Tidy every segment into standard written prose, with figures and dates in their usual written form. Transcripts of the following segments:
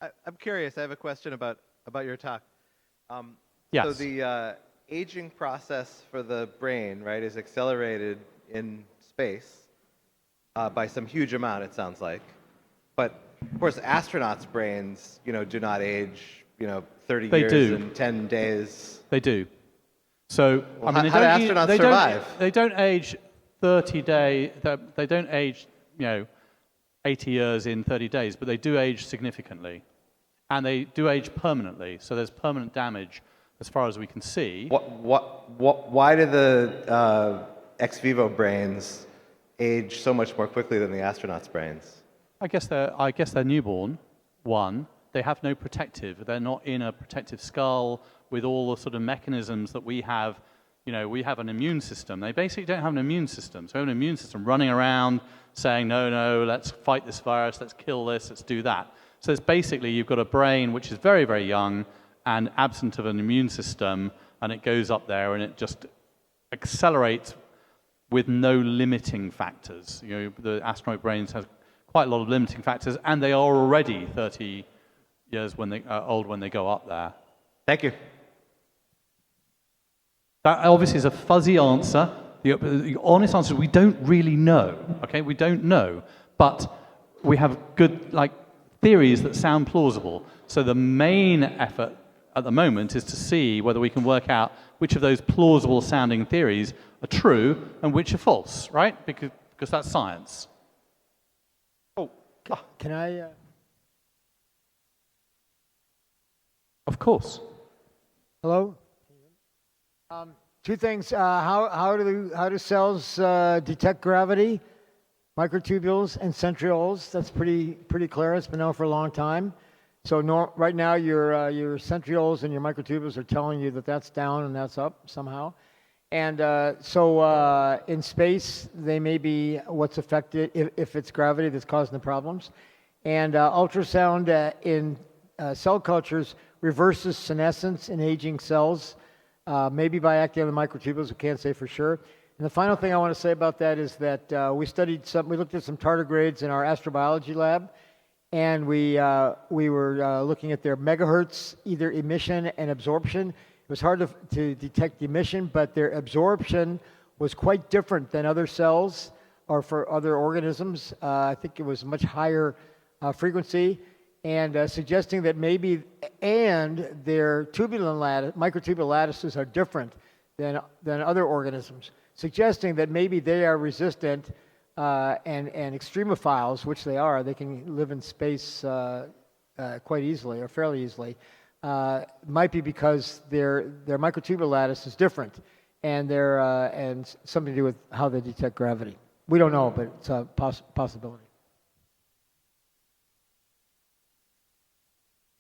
I'm curious. I have a question about your talk. So Yes. the aging process for the brain, right, is accelerated in space by some huge amount. It sounds like, but of course, astronauts' brains, do not age, 30 They years do. and 10 days. They do. So, Well, how do astronauts survive? They don't age 30 days. They don't age, 80 years in 30 days, but they do age significantly, and they do age permanently. So there's permanent damage, as far as we can see. Why do the ex vivo brains age so much more quickly than the astronauts' brains? I guess they're newborn. One, they have no protective. They're not in a protective skull with all the sort of mechanisms that we have. We have an immune system. They basically don't have an immune system. So we have an immune system running around saying, no, let's fight this virus, let's kill this, let's do that. So it's basically you've got a brain which is very, very young and absent of an immune system, and it goes up there and it just accelerates with no limiting factors. The astronaut brains have quite a lot of limiting factors, and they are already 30 years old when they go up there. Thank you. That obviously is a fuzzy answer. The honest answer is we don't really know. Okay, we don't know, but we have good theories that sound plausible. So the main effort at the moment is to see whether we can work out which of those plausible sounding theories are true and which are false, right? Because that's science. Can I? Of course. Hello. Two things. How do cells detect gravity? Microtubules and centrioles. That's pretty clear. It's been known for a long time. So right now your centrioles and your microtubules are telling you that that's down and that's up somehow. And so in space they may be what's affected if it's gravity that's causing the problems. And ultrasound in cell cultures reverses senescence in aging cells. Maybe by acting on the microtubules, we can't say for sure. And the final thing I want to say about that is that we looked at some tardigrades in our astrobiology lab, and we were looking at their megahertz, either emission and absorption. It was hard to detect the emission, but their absorption was quite different than other cells or for other organisms. I think it was much higher frequency, and suggesting that maybe their microtubule lattices are different than other organisms, suggesting that maybe they are resistant and extremophiles, which they are. They can live in space quite easily or fairly easily. Might be because their microtubule lattice is different, and and something to do with how they detect gravity. We don't know, but it's a possibility.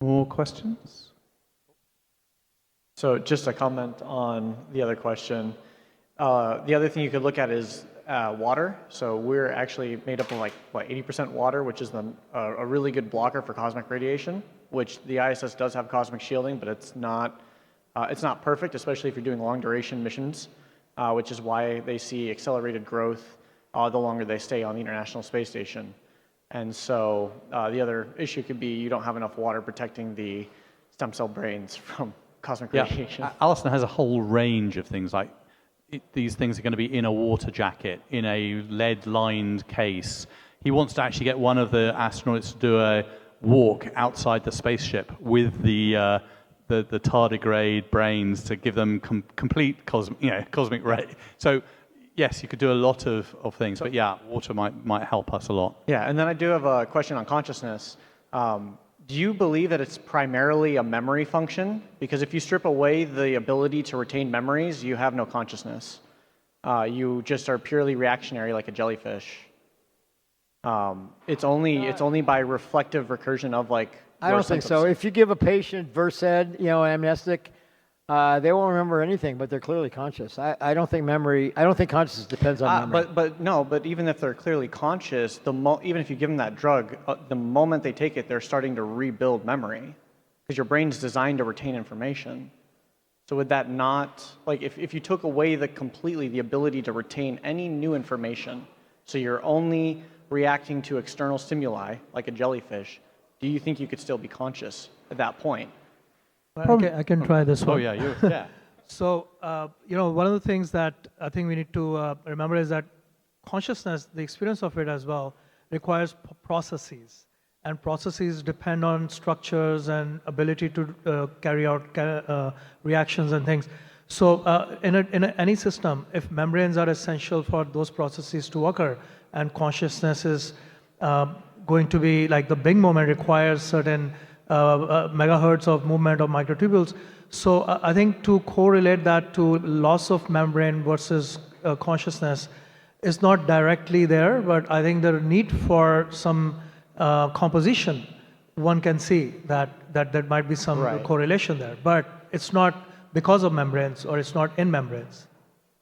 More questions? So just a comment on the other question. The other thing you could look at is water. So we're actually made up of 80% water, which is a really good blocker for cosmic radiation, which the ISS does have cosmic shielding, but it's not perfect, especially if you're doing long duration missions, which is why they see accelerated growth the longer they stay on the International Space Station. And so the other issue could be you don't have enough water protecting the stem cell brains from cosmic radiation. Alison has a whole range of things these things are going to be in a water jacket, in a lead-lined case. He wants to actually get one of the astronauts to do a walk outside the spaceship with the tardigrade brains to give them complete cosmic ray. So yes, you could do a lot of things, but yeah, water might help us a lot. Yeah, and then I do have a question on consciousness. Do you believe that it's primarily a memory function? Because if you strip away the ability to retain memories, you have no consciousness. You just are purely reactionary like a jellyfish. It's only by reflective recursion of I don't think so. If you give a patient Versed, amnestic, they won't remember anything, but they're clearly conscious. I don't think consciousness depends on memory. But even if they're clearly conscious, even if you give them that drug, the moment they take it, they're starting to rebuild memory, because your brain's designed to retain information. So would that not, if you took away completely the ability to retain any new information, so you're only reacting to external stimuli, like a jellyfish, do you think you could still be conscious at that point? I can try this Oh one. yeah, yeah. So, one of the things that I think we need to remember is that consciousness, the experience of it as well, requires processes. And processes depend on structures and ability to carry out reactions and things. So, in any system, if membranes are essential for those processes to occur, and consciousness is going to be like the big moment requires certain megahertz of movement of microtubules. So I think to correlate that to loss of membrane versus consciousness is not directly there, but I think the need for some composition, one can see that there might be some Right. correlation there, but it's not because of membranes or it's not in membranes.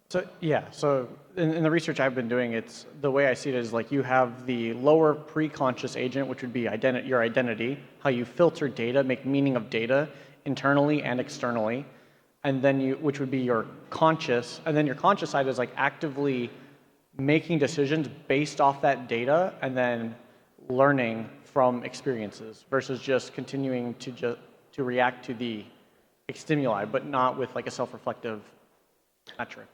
So yeah, so in the research I've been doing, it's the way I see it is like you have the lower pre-conscious agent, which would be your identity, how you filter data, make meaning of data internally and externally, and then which would be your conscious, and then your conscious side is like actively making decisions based off that data and then learning from experiences versus just continuing to react to the stimuli, but not with like a self-reflective metric.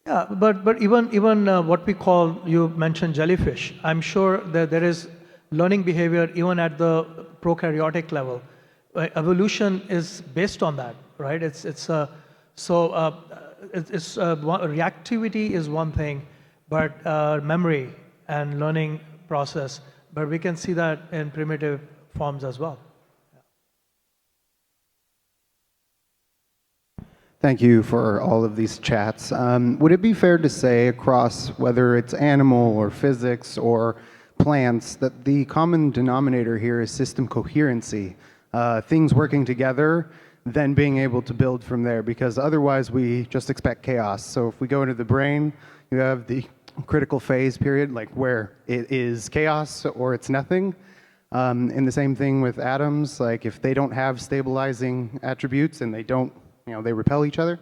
Yeah, but even what we call, you mentioned jellyfish. I'm sure that there is learning behavior even at the prokaryotic level. Evolution is based on that, right? Reactivity is one thing, but memory and learning process. But we can see that in primitive forms as well. Thank you for all of these chats. Would it be fair to say across whether it's animal or physics or plants that the common denominator here is system coherency, things working together, then being able to build from there, because otherwise we just expect chaos. So if we go into the brain, you have the critical phase period, like where it is chaos or it's nothing. And the same thing with atoms, like if they don't have stabilizing attributes and they don't, they repel each other,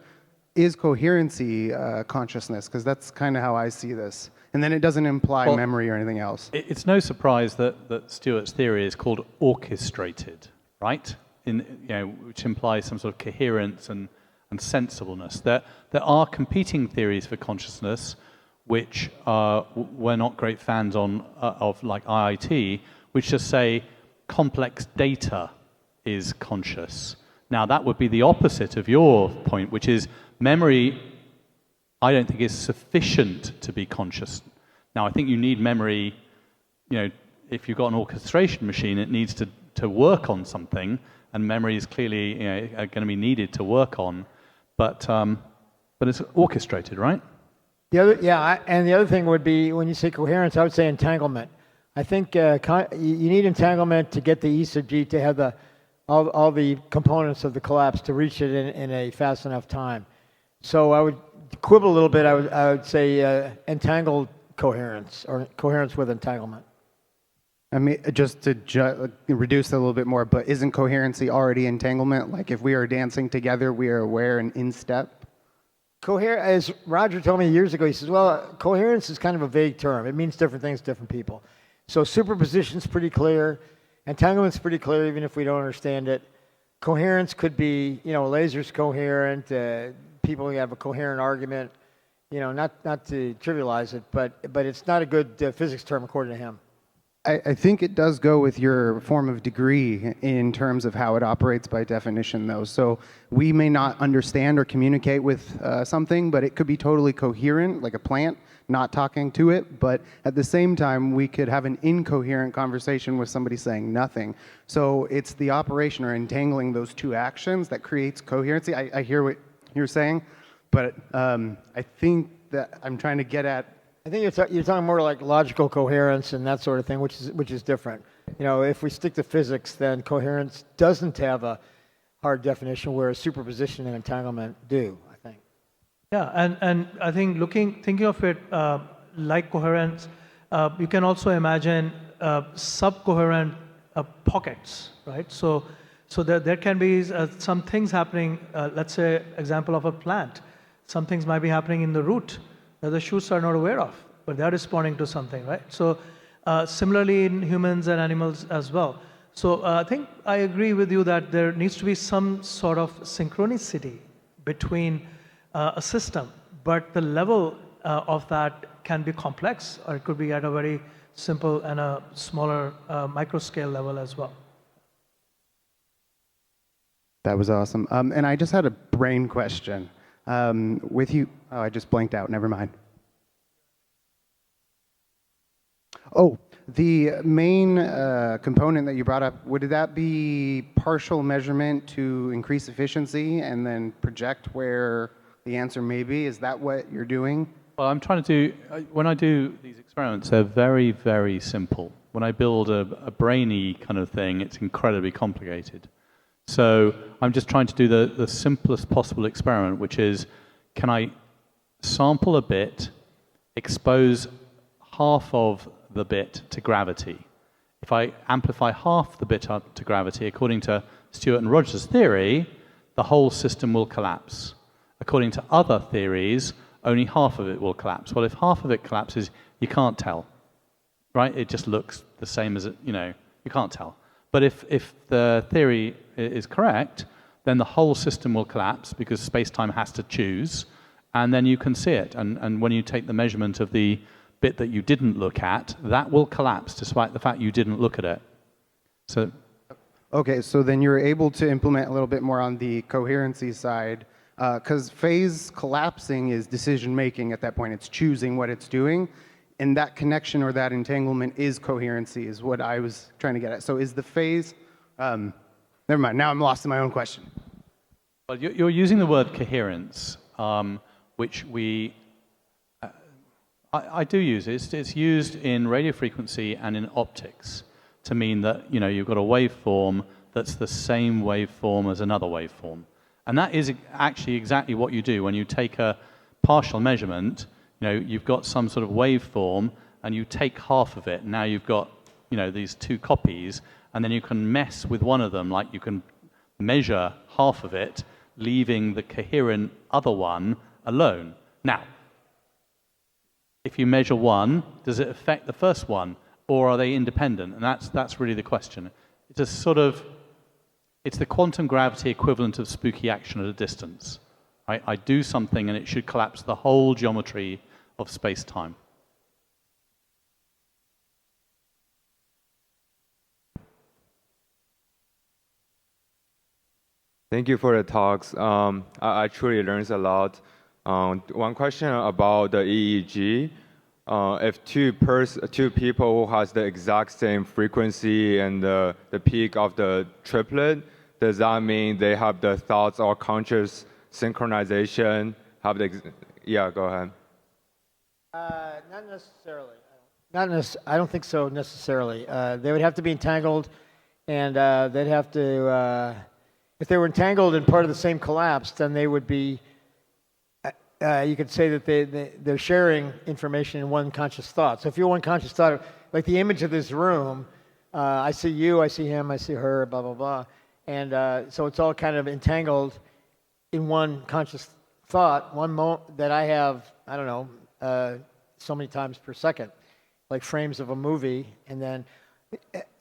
is coherency consciousness? Because that's kind of how I see this. And then it doesn't imply memory or anything else. It's no surprise that Stuart's theory is called orchestrated, right? Which implies some sort of coherence and sensibleness. There are competing theories for consciousness, which we're not great fans of, like IIT, which just say complex data is conscious. Now, that would be the opposite of your point, which is memory, I don't think is sufficient to be conscious. Now, I think you need memory, if you've got an orchestration machine, it needs to work on something, and memory is clearly going to be needed to work on, but it's orchestrated, right? And the other thing would be, when you say coherence, I would say entanglement. I think you need entanglement to get the E sub G to have all the components of the collapse to reach it in a fast enough time. So I would quibble a little bit. I would say entangled coherence, or coherence with entanglement. I mean, just to reduce it a little bit more, but isn't coherency already entanglement? Like if we are dancing together, we are aware and in step? As Roger told me years ago, he says, well, coherence is kind of a vague term. It means different things to different people. So superposition's pretty clear. Entanglement's pretty clear, even if we don't understand it. Coherence could be, laser's coherent. People have a coherent argument. Not to trivialize it, but it's not a good physics term according to him. I think it does go with your form of degree in terms of how it operates by definition, though. So we may not understand or communicate with something, but it could be totally coherent, like a plant, not talking to it. But at the same time, we could have an incoherent conversation with somebody saying nothing. So it's the operation or entangling those two actions that creates coherency. I hear what you're saying, but I think that I'm trying to get at. I think you're talking more like logical coherence and that sort of thing, which is different. If we stick to physics, then coherence doesn't have a hard definition, whereas superposition and entanglement do, I think. Yeah, and I think thinking of it like coherence, you can also imagine subcoherent pockets, right? So there can be some things happening. Let's say example of a plant. Some things might be happening in the root that the shoots are not aware of, but they are responding to something, right? So similarly in humans and animals as well. So I think I agree with you that there needs to be some sort of synchronicity between a system, but the level of that can be complex, or it could be at a very simple and a smaller micro scale level as well. That was awesome. And I just had a brain question. With you, oh, I just blanked out. Never mind. Oh, the main component that you brought up, would that be partial measurement to increase efficiency and then project where the answer may be? Is that what you're doing? Well, I'm trying to do, when I do these experiments, they're very, very simple. When I build a brainy kind of thing, it's incredibly complicated. So I'm just trying to do the simplest possible experiment, which is, can I sample a bit, expose half of the bit to gravity? If I amplify half the bit up to gravity, according to Stuart and Roger's theory, the whole system will collapse. According to other theories, only half of it will collapse. Well, if half of it collapses, you can't tell, right? It just looks the same as it, you can't tell. But if the theory is correct, then the whole system will collapse because space-time has to choose, and then you can see it. And when you take the measurement of the bit that you didn't look at, that will collapse despite the fact you didn't look at it. So, okay, so then you're able to implement a little bit more on the coherency side, because phase collapsing is decision-making at that point. It's choosing what it's doing. And that connection or that entanglement is coherency, is what I was trying to get at. So is the phase, never mind, now I'm lost in my own question. well, you're using the word coherence, which I do use. It's used in radio frequency and in optics to mean that, you've got a waveform that's the same waveform as another waveform. And that is actually exactly what you do when you take a partial measurement. You've got some sort of waveform, and you take half of it. Now you've got, these two copies, and then you can mess with one of them, like you can measure half of it, leaving the coherent other one alone. Now, if you measure one, does it affect the first one, or are they independent? And that's really the question. It's a sort of, it's the quantum gravity equivalent of spooky action at a distance. I do something, and it should collapse the whole geometry of space-time. Thank you for the talks. I truly learned a lot. One question about the EEG. If two people who has the exact same frequency and the peak of the triplet, does that mean they have the thoughts or conscious synchronization? Yeah, go ahead. Not necessarily. I don't think so necessarily. They would have to be entangled, and they'd have to. If they were entangled and part of the same collapse, then they would be. You could say that they're sharing information in one conscious thought. So if you're one conscious thought, like the image of this room, I see you, I see him, I see her, blah blah blah, and so it's all kind of entangled in one conscious thought. One moment that I have, I don't know, so many times per second, like frames of a movie, and then.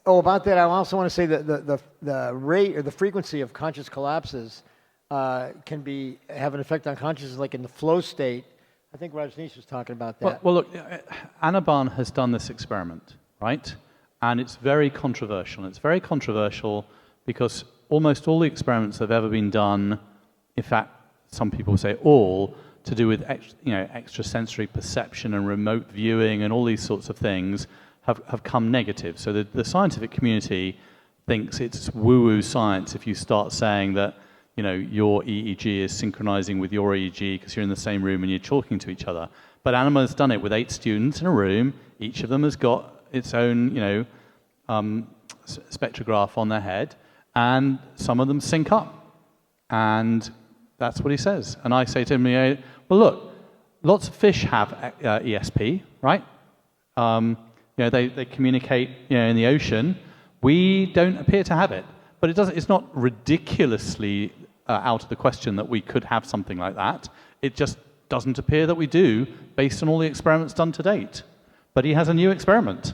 About that, I also want to say that the rate or the frequency of conscious collapses can have an effect on consciousness, like in the flow state. I think Rajnish was talking about that. Well, look, Anaban has done this experiment, right? And it's very controversial. It's very controversial because almost all the experiments that have ever been done, in fact, some people say all, to do with extrasensory perception and remote viewing and all these sorts of things, have come negative. So the scientific community thinks it's woo-woo science if you start saying that your EEG is synchronizing with your EEG because you're in the same room and you're talking to each other. But Anima has done it with 8 students in a room. Each of them has got its own spectrograph on their head, and some of them sync up. And that's what he says. And I say to him, well, look, lots of fish have ESP, right? They communicate, in the ocean. We don't appear to have it, but it's not ridiculously out of the question that we could have something like that. It just doesn't appear that we do, based on all the experiments done to date. But he has a new experiment.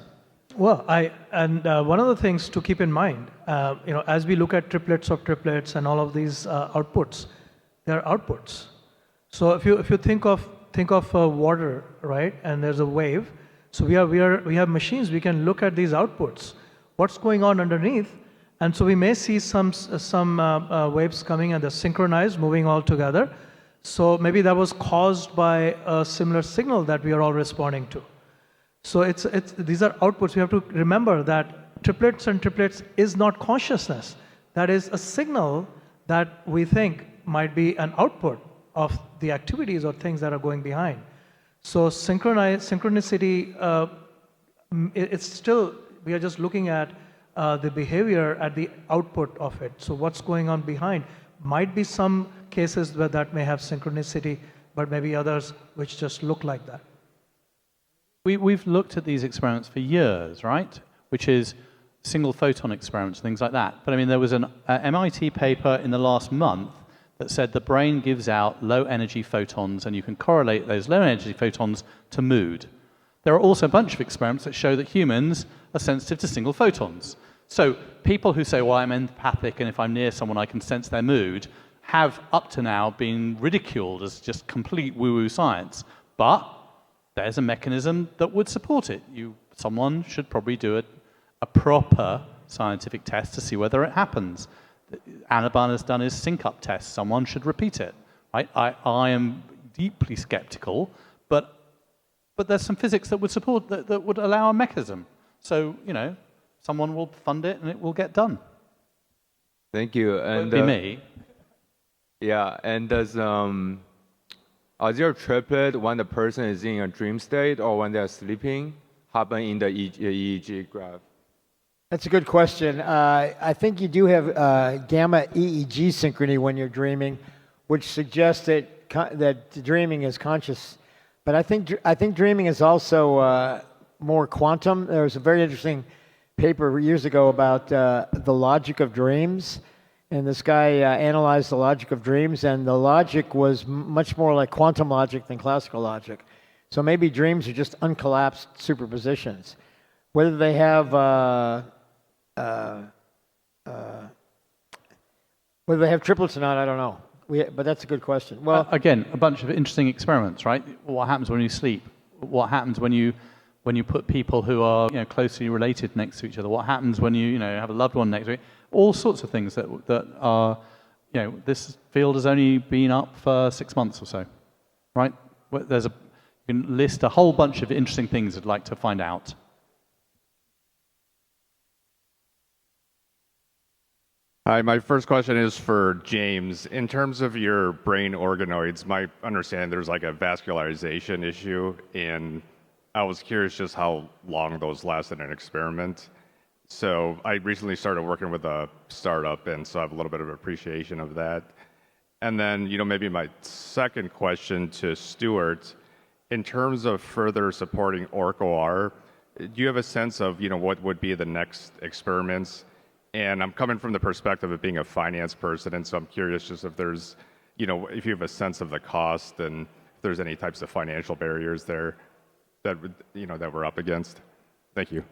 Well, one of the things to keep in mind, as we look at triplets of triplets and all of these outputs, they are outputs. So if you think of water, right, and there's a wave, so we have machines. We can look at these outputs, what's going on underneath, and so we may see some waves coming and they're synchronized, moving all together. So maybe that was caused by a similar signal that we are all responding to. So these are outputs. We have to remember that triplets and triplets is not consciousness. That is a signal that we think might be an output of the activities or things that are going behind. So synchronicity, it's still, we are just looking at the behavior at the output of it. So what's going on behind? Might be some cases where that may have synchronicity, but maybe others which just look like that. We've looked at these experiments for years, right? Which is single photon experiments, things like that. But I mean, there was an MIT paper in the last month that said the brain gives out low energy photons, and you can correlate those low energy photons to mood. There are also a bunch of experiments that show that humans are sensitive to single photons. So people who say, well, I'm empathic, and if I'm near someone, I can sense their mood, have up to now been ridiculed as just complete woo-woo science. But there's a mechanism that would support it. Someone should probably do a proper scientific test to see whether it happens. Anaban has done his sync-up test. Someone should repeat it. Right? I am deeply skeptical, but there's some physics that would support that would allow a mechanism. So someone will fund it and it will get done. Thank you. And It won't be me. Yeah, and does is there a triplet when the person is in a dream state or when they're sleeping happen in the EEG graph? That's a good question. I think you do have gamma EEG synchrony when you're dreaming, which suggests that dreaming is conscious. But I think dreaming is also more quantum. There was a very interesting paper years ago about the logic of dreams. And this guy analyzed the logic of dreams, and the logic was much more like quantum logic than classical logic. So maybe dreams are just uncollapsed superpositions. Whether they have triplets or not, I don't know. But that's a good question. Well, again, a bunch of interesting experiments, right? What happens when you sleep? What happens when you put people who are closely related next to each other? What happens when you have a loved one next to you? All sorts of things that are this field has only been up for 6 months or so, right? You can list a whole bunch of interesting things I'd like to find out. Hi, my first question is for James. In terms of your brain organoids, my understanding there's like a vascularization issue, and I was curious just how long those last in an experiment. So I recently started working with a startup, and so I have a little bit of appreciation of that. And then, maybe my second question to Stuart, in terms of further supporting OrcOR, do you have a sense of, what would be the next experiments? And I'm coming from the perspective of being a finance person, and so I'm curious just if there's, if you have a sense of the cost and if there's any types of financial barriers there that that we're up against. Thank you.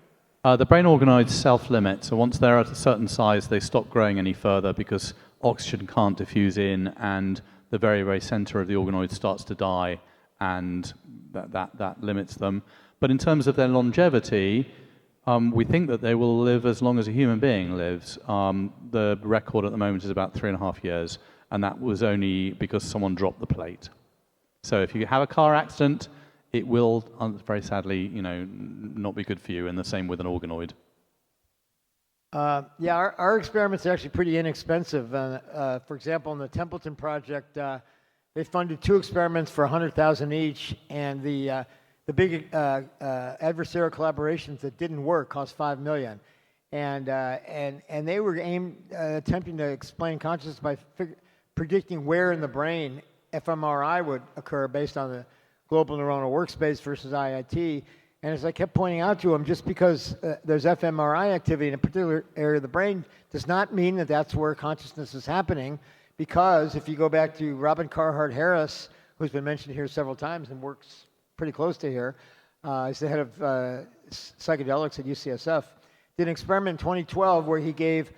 The brain organoids self-limit, so once they're at a certain size, they stop growing any further because oxygen can't diffuse in, and the very, very center of the organoid starts to die, and that limits them. But in terms of their longevity, we think that they will live as long as a human being lives. The record at the moment is about 3.5 years, and that was only because someone dropped the plate. So if you have a car accident, it will, very sadly, not be good for you, and the same with an organoid. Yeah, our experiments are actually pretty inexpensive. For example, in the Templeton project, they funded 2 experiments for $100,000 each, and the big adversarial collaborations that didn't work cost $5 million, and they were attempting to explain consciousness by predicting where in the brain fMRI would occur based on the global neuronal workspace versus IIT. And as I kept pointing out to him, just because there's fMRI activity in a particular area of the brain does not mean that that's where consciousness is happening, because if you go back to Robin Carhart Harris, who's been mentioned here several times and works pretty close to here, he's the head of psychedelics at UCSF, did an experiment in 2012 where he gave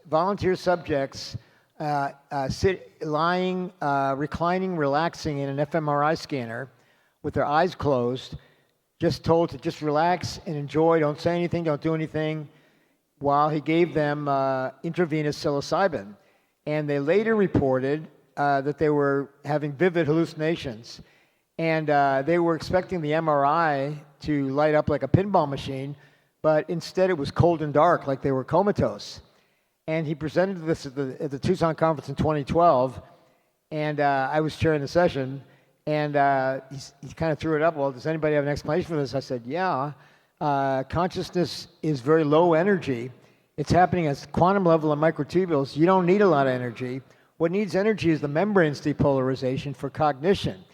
volunteer subjects lying, reclining, relaxing in an fMRI scanner with their eyes closed, just told to just relax and enjoy, don't say anything, don't do anything, while he gave them intravenous psilocybin. And they later reported that they were having vivid hallucinations. And they were expecting the MRI to light up like a pinball machine, but instead it was cold and dark, like they were comatose. And he presented this at the Tucson conference in 2012, and I was chairing the session, and he kind of threw it up. Well, does anybody have an explanation for this? I said, yeah. Consciousness is very low energy. It's happening at quantum level in microtubules. You don't need a lot of energy. What needs energy is the membrane's depolarization for cognition,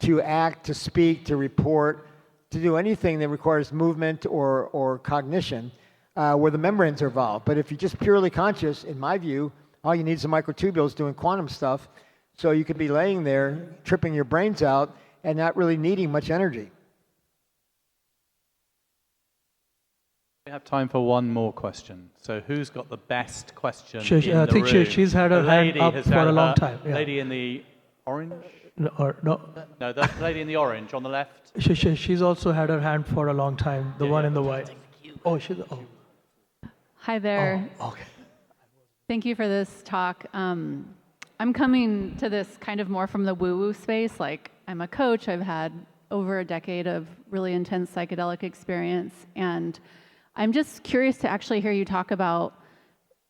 to act, to speak, to report, to do anything that requires movement or cognition, where the membranes are involved. But if you're just purely conscious, in my view, all you need is some microtubules doing quantum stuff, so you could be laying there, tripping your brains out, and not really needing much energy. We have time for one more question. So who's got the best question I in the think room? she's had her The hand lady up has for had a long her- time. Yeah. Lady in the orange? No, No, the lady in the orange on the left. she's also had her hand for a long time. The one in the white. Oh, Hi there. Oh, okay. Thank you for this talk. I'm coming to this kind of more from the woo-woo space. Like, I'm a coach. I've had over a decade of really intense psychedelic experience, and I'm just curious to actually hear you talk about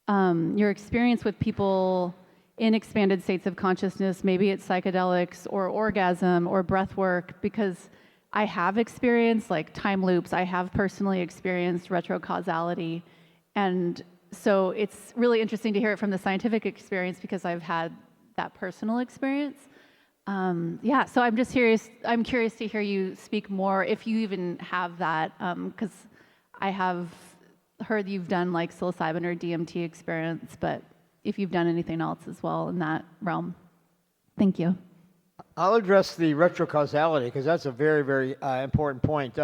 your experience with people in expanded states of consciousness. Maybe it's psychedelics or orgasm or breath work, because I have experienced like time loops. I have personally experienced retrocausality. And so it's really interesting to hear it from the scientific experience, because I've had that personal experience. So I'm just curious. I'm curious to hear you speak more, if you even have that, because I have heard you've done like psilocybin or DMT experience, but if you've done anything else as well in that realm. Thank you. I'll address the retrocausality, because that's a very, very important point.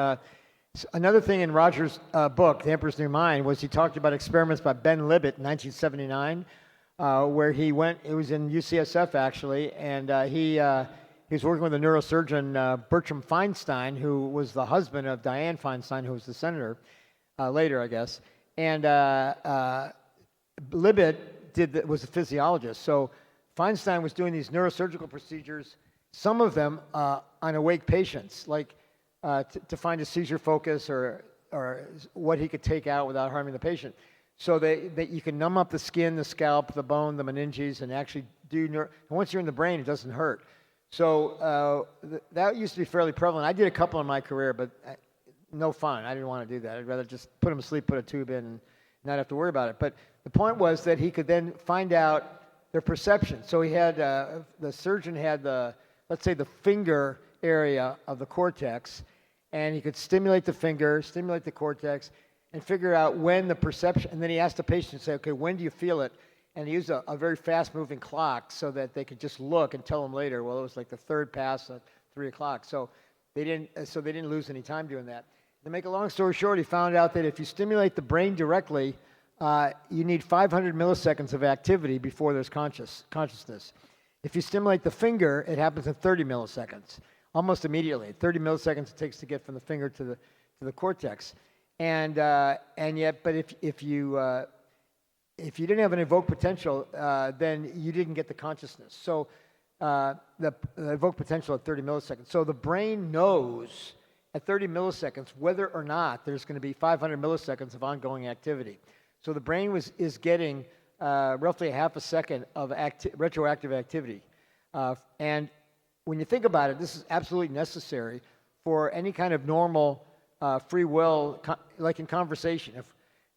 Another thing in Roger's book, The Emperor's New Mind, was he talked about experiments by Ben Libet in 1979, where he went, it was in UCSF actually, and he was working with a neurosurgeon, Bertram Feinstein, who was the husband of Dianne Feinstein, who was the senator later, I guess. And Libet was a physiologist. So Feinstein was doing these neurosurgical procedures, some of them on awake patients, like to find a seizure focus or what he could take out without harming the patient. So that you can numb up the skin, the scalp, the bone, the meninges, and actually and once you're in the brain, it doesn't hurt. So that used to be fairly prevalent. I did a couple in my career, but no fun. I didn't want to do that. I'd rather just put them to sleep, put a tube in, and not have to worry about it. But the point was that he could then find out their perception. So he had, the surgeon had let's say the finger area of the cortex, and he could stimulate the finger, stimulate the cortex, and figure out when the perception, and then he asked the patient to say, okay, when do you feel it? And he used a very fast-moving clock so that they could just look and tell him later, well, it was like the third pass at 3 o'clock. So they didn't lose any time doing that. To make a long story short, he found out that if you stimulate the brain directly, you need 500 milliseconds of activity before there's consciousness. If you stimulate the finger, it happens in 30 milliseconds, almost immediately. 30 milliseconds it takes to get from the finger to the cortex. And yet, but if you didn't have an evoked potential, then you didn't get the consciousness. So the evoked potential at 30 milliseconds. So the brain knows at 30 milliseconds whether or not there's going to be 500 milliseconds of ongoing activity. So the brain is getting roughly a half a second of retroactive activity. And when you think about it, this is absolutely necessary for any kind of normal free will, like in conversation. If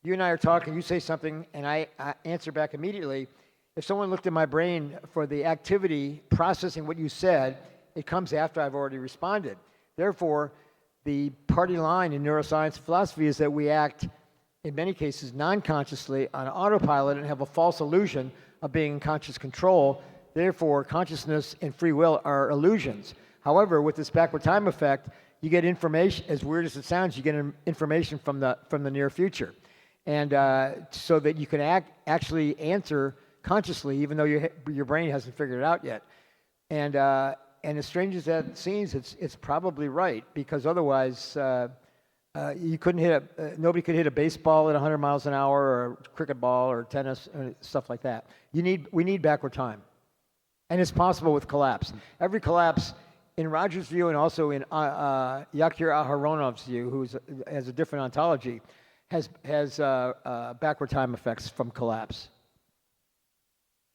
you and I are talking, you say something, and I answer back immediately, if someone looked at my brain for the activity processing what you said, it comes after I've already responded. Therefore, the party line in neuroscience and philosophy is that we act, in many cases, non-consciously on autopilot and have a false illusion of being in conscious control. Therefore, consciousness and free will are illusions. However, with this backward time effect, you get information, as weird as it sounds, you get information from the near future. And so that you can actually answer consciously, even though your brain hasn't figured it out yet. And as strange as that seems, it's probably right, because otherwise you couldn't nobody could hit a baseball at 100 miles an hour, or a cricket ball, or tennis, stuff like that. We need backward time, and it's possible with collapse. Every collapse, in Roger's view, and also in Yakir Aharonov's view, who has a different ontology, has backward time effects from collapse.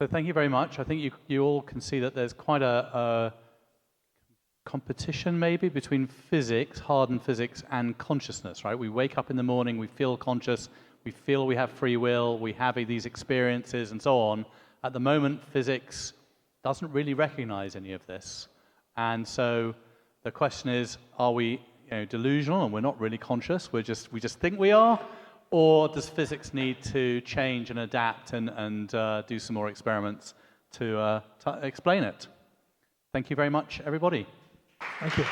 So thank you very much. I think you all can see that there's quite a competition maybe between physics, hardened physics, and consciousness, right? We wake up in the morning, we feel conscious, we feel we have free will, we have these experiences and so on. At the moment, physics doesn't really recognize any of this. And so the question is, are we delusional and we're not really conscious, we just think we are? Or does physics need to change and adapt and do some more experiments to explain it? Thank you very much, everybody. Thank you.